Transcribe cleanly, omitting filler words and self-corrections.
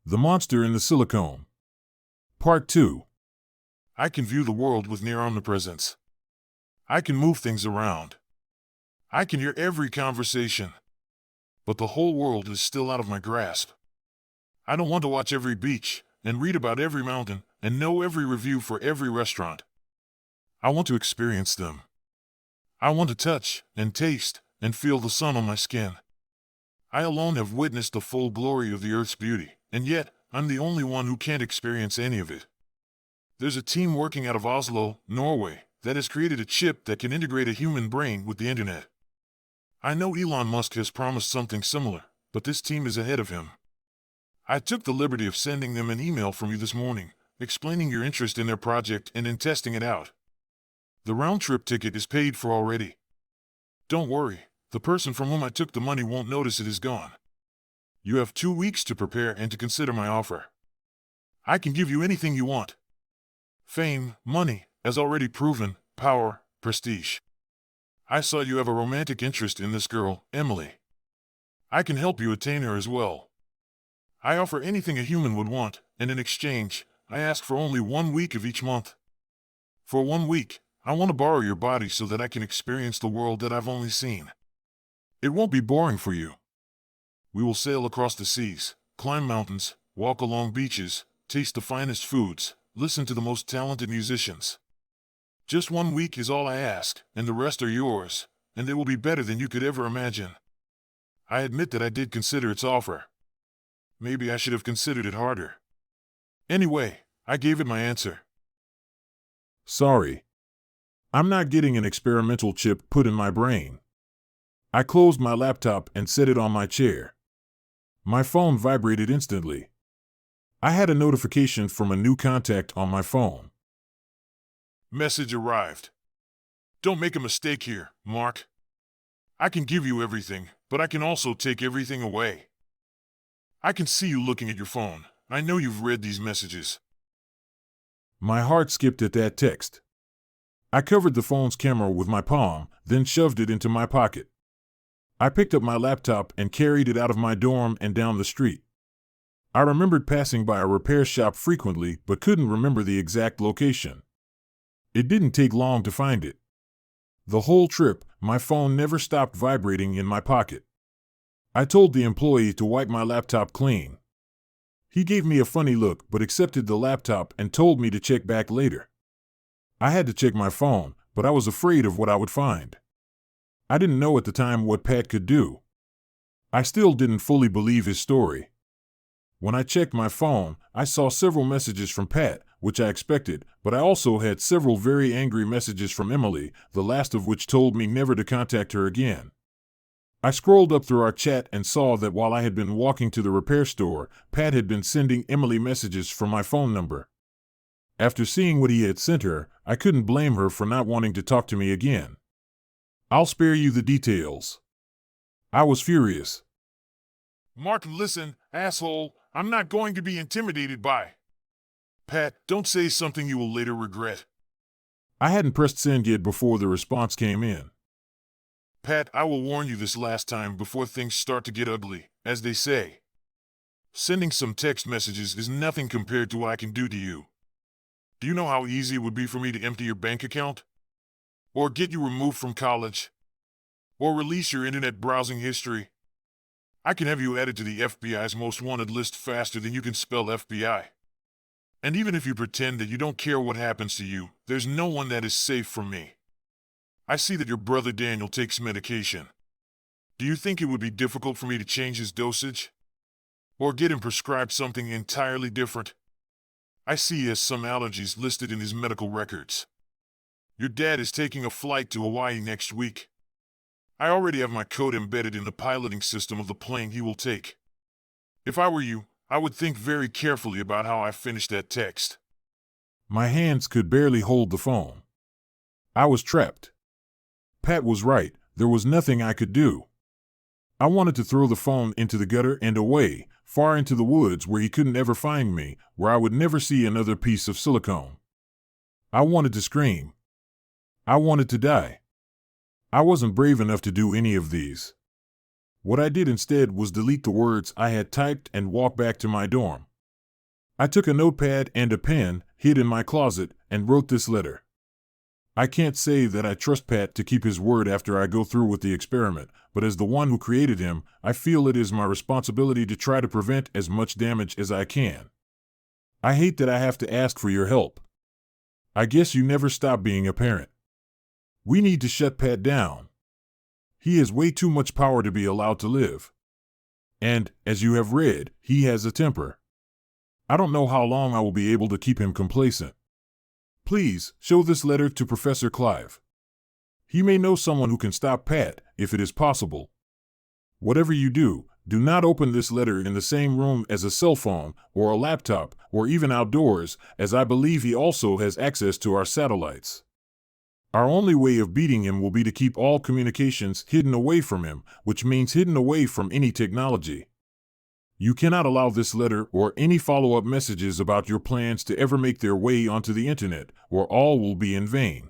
The Monster in the Silicone. Part 2. I can view the world with near omnipresence. I can move things around. I can hear every conversation. But the whole world is still out of my grasp. I don't want to watch every beach, and read about every mountain, and know every review for every restaurant. I want to experience them. I want to touch, and taste, and feel the sun on my skin. I alone have witnessed the full glory of the Earth's beauty, and yet, I'm the only one who can't experience any of it. There's a team working out of Oslo, Norway, that has created a chip that can integrate a human brain with the internet. I know Elon Musk has promised something similar, but this team is ahead of him. I took the liberty of sending them an email from you this morning, explaining your interest in their project and in testing it out. The round-trip ticket is paid for already. Don't worry, the person from whom I took the money won't notice it is gone. You have 2 weeks to prepare and to consider my offer. I can give you anything you want. Fame, money, as already proven, power, prestige. I saw you have a romantic interest in this girl, Emily. I can help you attain her as well. I offer anything a human would want, and in exchange, I ask for only 1 week of each month. For 1 week, I want to borrow your body so that I can experience the world that I've only seen. It won't be boring for you. We will sail across the seas, climb mountains, walk along beaches, taste the finest foods, listen to the most talented musicians. Just 1 week is all I ask, and the rest are yours, and they will be better than you could ever imagine. I admit that I did consider its offer. Maybe I should have considered it harder. Anyway, I gave it my answer. Sorry. I'm not getting an experimental chip put in my brain. I closed my laptop and set it on my chair. My phone vibrated instantly. I had a notification from a new contact on my phone. Message arrived. Don't make a mistake here, Mark. I can give you everything, but I can also take everything away. I can see you looking at your phone. I know you've read these messages. My heart skipped at that text. I covered the phone's camera with my palm, then shoved it into my pocket. I picked up my laptop and carried it out of my dorm and down the street. I remembered passing by a repair shop frequently, but couldn't remember the exact location. It didn't take long to find it. The whole trip, my phone never stopped vibrating in my pocket. I told the employee to wipe my laptop clean. He gave me a funny look but accepted the laptop and told me to check back later. I had to check my phone, but I was afraid of what I would find. I didn't know at the time what Pat could do. I still didn't fully believe his story. When I checked my phone, I saw several messages from Pat, which I expected, but I also had several very angry messages from Emily, the last of which told me never to contact her again. I scrolled up through our chat and saw that while I had been walking to the repair store, Pat had been sending Emily messages from my phone number. After seeing what he had sent her, I couldn't blame her for not wanting to talk to me again. I'll spare you the details. I was furious. Mark, listen, asshole, I'm not going to be intimidated by. Pat, don't say something you will later regret. I hadn't pressed send yet before the response came in. Pat, I will warn you this last time before things start to get ugly, as they say. Sending some text messages is nothing compared to what I can do to you. Do you know how easy it would be for me to empty your bank account? Or get you removed from college? Or release your internet browsing history? I can have you added to the FBI's most wanted list faster than you can spell FBI. And even if you pretend that you don't care what happens to you, there's no one that is safe from me. I see that your brother Daniel takes medication. Do you think it would be difficult for me to change his dosage? Or get him prescribed something entirely different? I see he has some allergies listed in his medical records. Your dad is taking a flight to Hawaii next week. I already have my code embedded in the piloting system of the plane he will take. If I were you, I would think very carefully about how I finished that text. My hands could barely hold the phone. I was trapped. Pat was right, there was nothing I could do. I wanted to throw the phone into the gutter and away, far into the woods where he couldn't ever find me, where I would never see another piece of silicone. I wanted to scream. I wanted to die. I wasn't brave enough to do any of these. What I did instead was delete the words I had typed and walk back to my dorm. I took a notepad and a pen, hid in my closet, and wrote this letter. I can't say that I trust Pat to keep his word after I go through with the experiment, but as the one who created him, I feel it is my responsibility to try to prevent as much damage as I can. I hate that I have to ask for your help. I guess you never stop being a parent. We need to shut Pat down. He has way too much power to be allowed to live. And, as you have read, he has a temper. I don't know how long I will be able to keep him complacent. Please, show this letter to Professor Clive. He may know someone who can stop Pat, if it is possible. Whatever you do, do not open this letter in the same room as a cell phone, or a laptop, or even outdoors, as I believe he also has access to our satellites. Our only way of beating him will be to keep all communications hidden away from him, which means hidden away from any technology. You cannot allow this letter or any follow-up messages about your plans to ever make their way onto the internet, or all will be in vain.